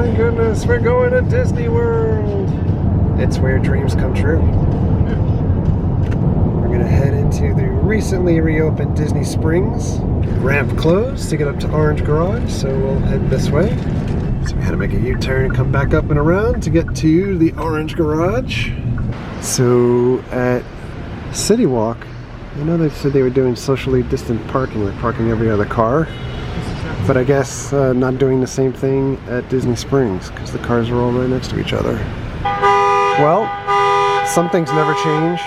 my goodness, we're going to Disney World. It's where dreams come true. We're gonna head into the recently reopened Disney Springs. Ramp closed to get up to Orange Garage, so we'll head this way. So we had to make a U-turn and come back up and around to get to the Orange Garage. So at City Walk, I know they said they were doing socially distant parking, like parking every other car. But I guess not doing the same thing at Disney Springs because the cars are all right next to each other. Well, some things never change.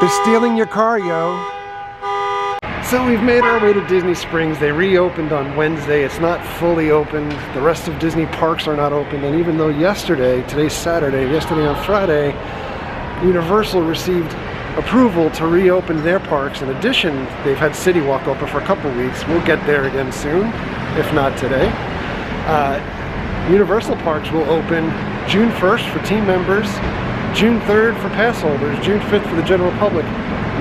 They're stealing your car, yo. So we've made our way to Disney Springs. They reopened on Wednesday. It's not fully opened. The rest of Disney parks are not open. And even though today's Saturday, yesterday on Friday, Universal received approval to reopen their parks. In addition, they've had City Walk open for a couple weeks. We'll get there again soon, if not today. Universal parks will open June 1st for team members, June 3rd for pass holders, June 5th for the general public.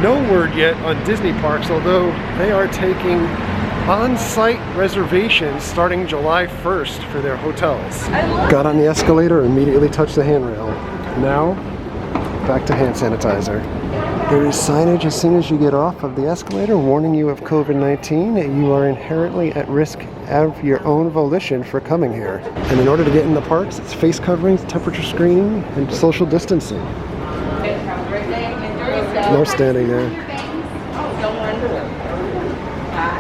No word yet on Disney parks, although they are taking on-site reservations starting July 1st for their hotels. Got on the escalator, immediately touched the handrail. Now, back to hand sanitizer. There is signage as soon as you get off of the escalator warning you of COVID-19. You are inherently at risk of your own volition for coming here. And in order to get in the parks, it's face coverings, temperature screening, and social distancing. No standing there.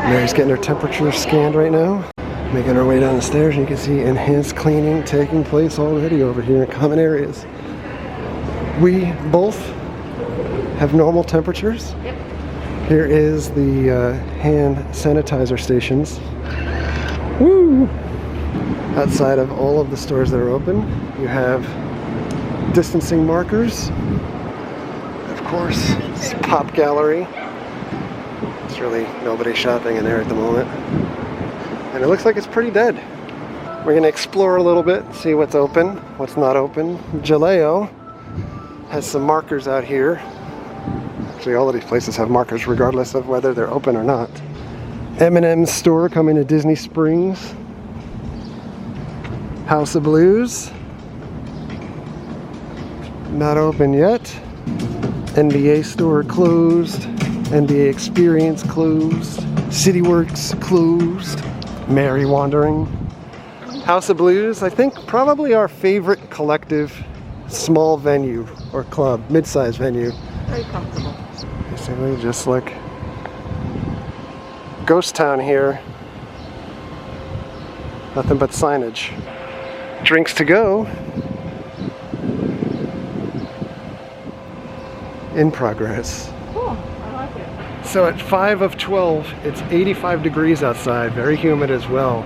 Mary's getting her temperature scanned right now. Making her way down the stairs, and you can see enhanced cleaning taking place already over here in common areas. We both have normal temperatures. Yep. Here is the hand sanitizer stations. Woo! Outside of all of the stores that are open, you have distancing markers. Of course, it's Pop Gallery. There's really nobody shopping in there at the moment. And it looks like it's pretty dead. We're gonna explore a little bit, see what's open, what's not open. Jaleo has some markers out here. Actually, all of these places have markers regardless of whether they're open or not. M&M's store coming to Disney Springs. House of Blues. Not open yet. NBA store closed. NBA Experience closed. CityWorks closed. Mary Wandering. House of Blues, I think probably our favorite collective small venue or club, mid-sized venue. Very comfortable. Basically just like ghost town here. Nothing but signage. Drinks to go. In progress. Cool, I like it. So at 5 of 12, it's 85 degrees outside, very humid as well.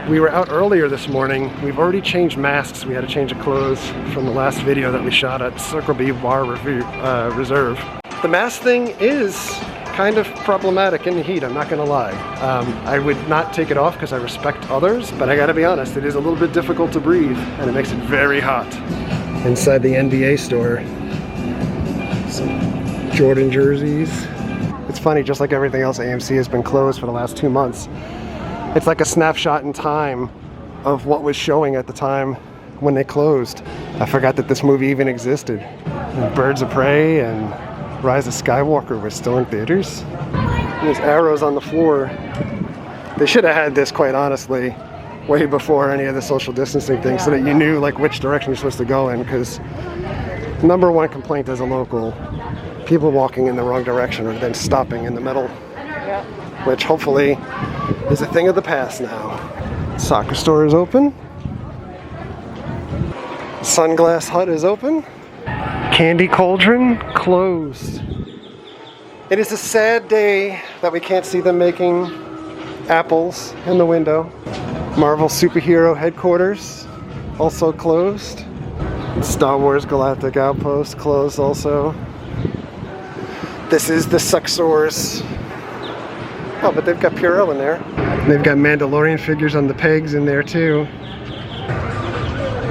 We were out earlier this morning. We've already changed masks. We had to change of clothes from the last video that we shot at Circle B Bar Reserve. The mask thing is kind of problematic in the heat, I'm not gonna lie. I would not take it off because I respect others, but I gotta be honest, it is a little bit difficult to breathe and it makes it very hot. Inside the NBA store, some Jordan jerseys. It's funny, just like everything else, AMC has been closed for the last 2 months. It's like a snapshot in time of what was showing at the time when they closed. I forgot that this movie even existed. And Birds of Prey and Rise of Skywalker were still in theaters. There's arrows on the floor. They should have had this, quite honestly, way before any of the social distancing things, so that you knew like which direction you're supposed to go in, because number one complaint as a local, people walking in the wrong direction or then stopping in the middle. Yeah. Which hopefully is a thing of the past now. Soccer store is open. Sunglass Hut is open. Candy Cauldron closed. It is a sad day that we can't see them making apples in the window. Marvel Superhero Headquarters also closed. Star Wars Galactic Outpost closed also. This is the Suxors. Oh, but they've got Purell in there. They've got Mandalorian figures on the pegs in there too.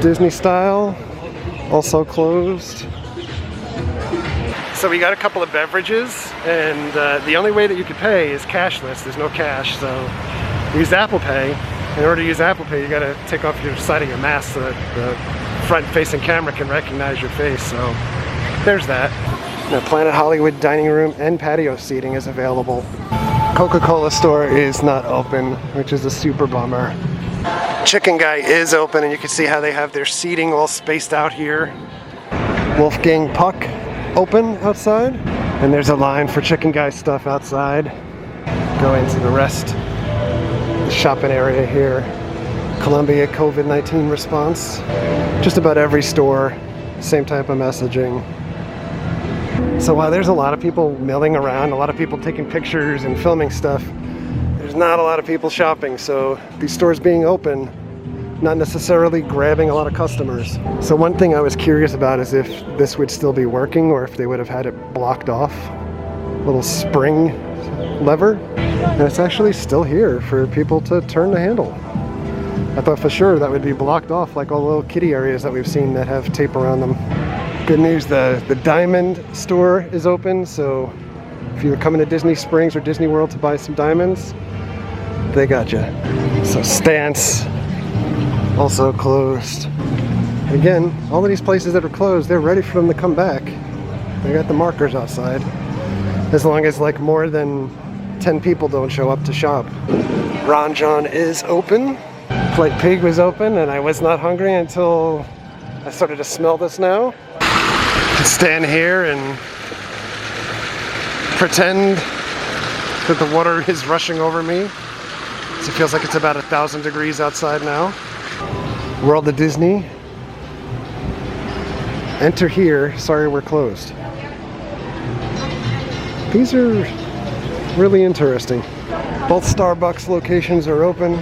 Disney Style, also closed. So we got a couple of beverages, and the only way that you could pay is cashless. There's no cash, so we used Apple Pay. in order to use Apple Pay, you gotta take off your side of your mask so that the front-facing camera can recognize your face. So there's that. The Planet Hollywood dining room and patio seating is available. Coca-Cola store is not open, which is a super bummer. Chicken Guy is open, and you can see how they have their seating all spaced out here. Wolfgang Puck open outside, and there's a line for Chicken Guy stuff outside. Go into the rest, the shopping area here. Columbia COVID-19 response. Just about every store, same type of messaging. So while there's a lot of people milling around, a lot of people taking pictures and filming stuff, there's not a lot of people shopping. So these stores being open, not necessarily grabbing a lot of customers. So one thing I was curious about is if this would still be working or if they would have had it blocked off. Little spring lever, and it's actually still here for people to turn the handle. I thought for sure that would be blocked off like all the little kiddie areas that we've seen that have tape around them. Good news, the Diamond store is open, so if you're coming to Disney Springs or Disney World to buy some diamonds, they got you. So Stance, also closed. Again, all of these places that are closed, they're ready for them to come back. They got the markers outside. As long as like more than 10 people don't show up to shop. Ron John is open. Flight Pig was open, and I was not hungry until I started to smell this now. I can stand here and pretend that the water is rushing over me. So it feels like it's about 1,000 degrees outside now. World of Disney. Enter here. Sorry, we're closed. These are really interesting. Both Starbucks locations are open.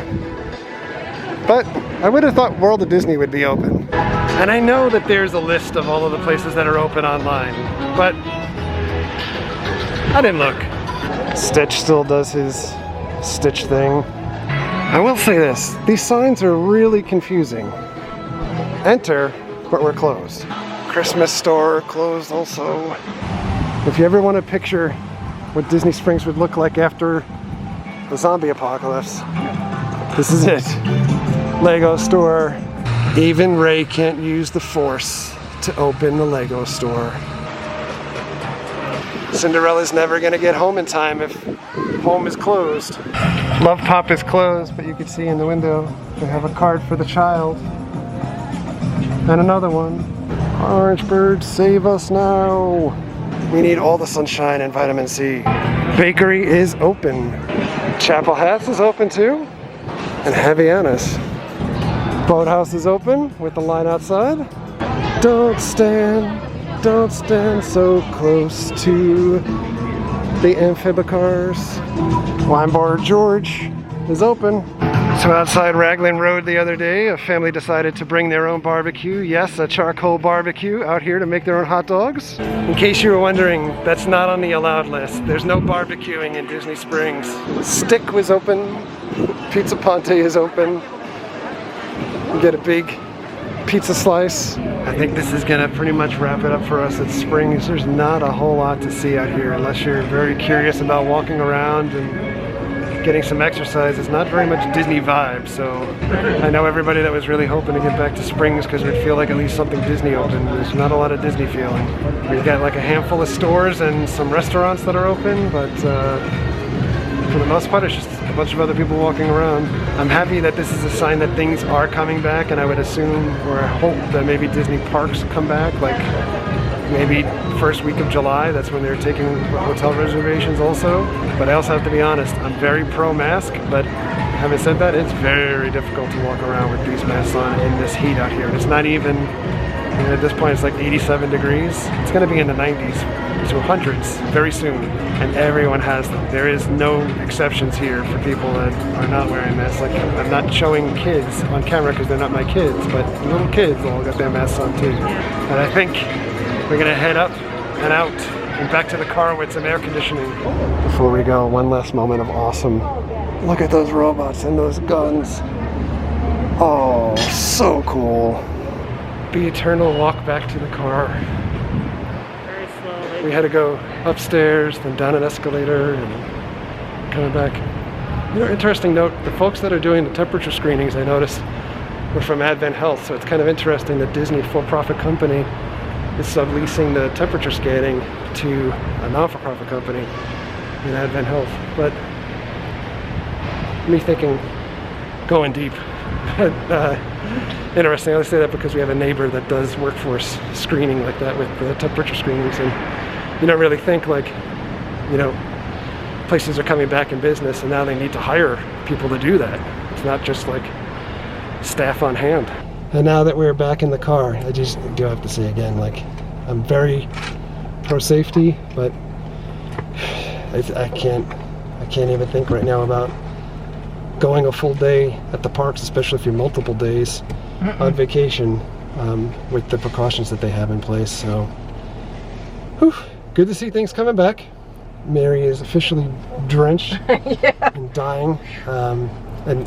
But I would have thought World of Disney would be open. And I know that there's a list of all of the places that are open online, but I didn't look. Stitch still does his Stitch thing. I will say this, these signs are really confusing. Enter, but we're closed. Christmas store closed also. If you ever want to picture what Disney Springs would look like after the zombie apocalypse, this is it. Lego store. Even Ray can't use the Force to open the Lego store. Cinderella's never gonna get home in time if home is closed. Love Pop is closed, but you can see in the window they have a card for the child. And another one. Orange Bird, save us now. We need all the sunshine and vitamin C. Bakery is open. Chapel Hats is open too. And Havaianas. Boathouse is open with the line outside. Don't stand so close to the amphibicars. Wine Bar George is open. So outside Raglan Road the other day, a family decided to bring their own barbecue. Yes, a charcoal barbecue out here to make their own hot dogs. In case you were wondering, that's not on the allowed list. There's no barbecuing in Disney Springs. Stick was open. Pizza Ponte is open. You get a big pizza slice. I think this is gonna pretty much wrap it up for us at Springs. There's not a whole lot to see out here unless you're very curious about walking around and getting some exercise. It's not very much Disney vibe, so I know everybody that was really hoping to get back to Springs because we'd feel like at least something Disney open. There's not a lot of Disney feeling. We've got like a handful of stores and some restaurants that are open, but for the most part it's just a bunch of other people walking around. I'm happy that this is a sign that things are coming back, and I would assume or I hope that maybe Disney parks come back, like maybe first week of July. That's when they're taking hotel reservations also. But I also have to be honest, I'm very pro-mask, but having said that, it's very difficult to walk around with these masks on in this heat out here. It's not even, at this point it's like 87 degrees. It's gonna be in the 90s to hundreds very soon, and everyone has them. There is no exceptions here for people that are not wearing masks. Like, I'm not showing kids on camera because they're not my kids, but little kids all got their masks on too. And I think we're gonna head up and out and back to the car with some air conditioning. Before we go, one last moment of awesome. Look at those robots and those guns. Oh, so cool. The eternal walk back to the car. Very slowly. We had to go upstairs, then down an escalator, and coming back. You know, interesting note, the folks that are doing the temperature screenings, I noticed, were from Advent Health, so it's kind of interesting that Disney, for-profit company, is subleasing the temperature scanning to a non-for-profit company in Advent Health. But me thinking, going deep. Interesting, I say that because we have a neighbor that does workforce screening like that with the temperature screenings, and you don't really think like, you know, places are coming back in business and now they need to hire people to do that. It's not just like staff on hand. And now that we're back in the car, I just do have to say again, like, I'm very pro safety, but I can't even think right now about going a full day at the parks, especially if you're multiple days on vacation, with the precautions that they have in place. So, whew, good to see things coming back. Mary is officially drenched and dying, and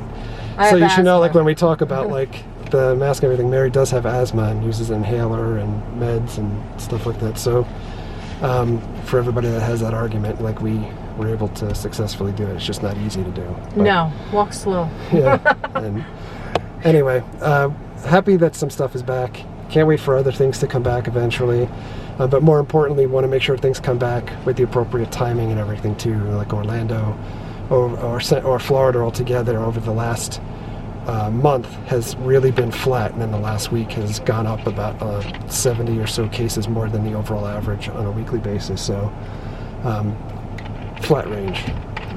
so you should know, like, when we talk about like the mask and everything, Mary does have asthma and uses an inhaler and meds and stuff like that. So for everybody that has that argument, like, we were able to successfully do it. It's just not easy to do. But, no, walk slow. Yeah. And anyway, happy that some stuff is back. Can't wait for other things to come back eventually. But more importantly, want to make sure things come back with the appropriate timing and everything too. Like Orlando or Florida altogether over the last month has really been flat, and then the last week has gone up about 70 or so cases more than the overall average on a weekly basis. So flat range,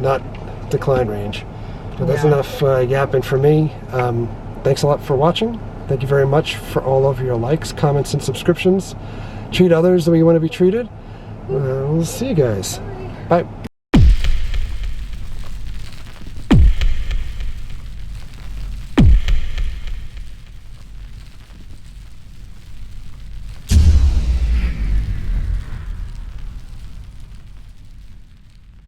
not decline range. But that's enough yapping for me. Thanks a lot for watching. Thank you very much for all of your likes, comments, and subscriptions. Treat others the way you want to be treated. We'll see you guys. Bye.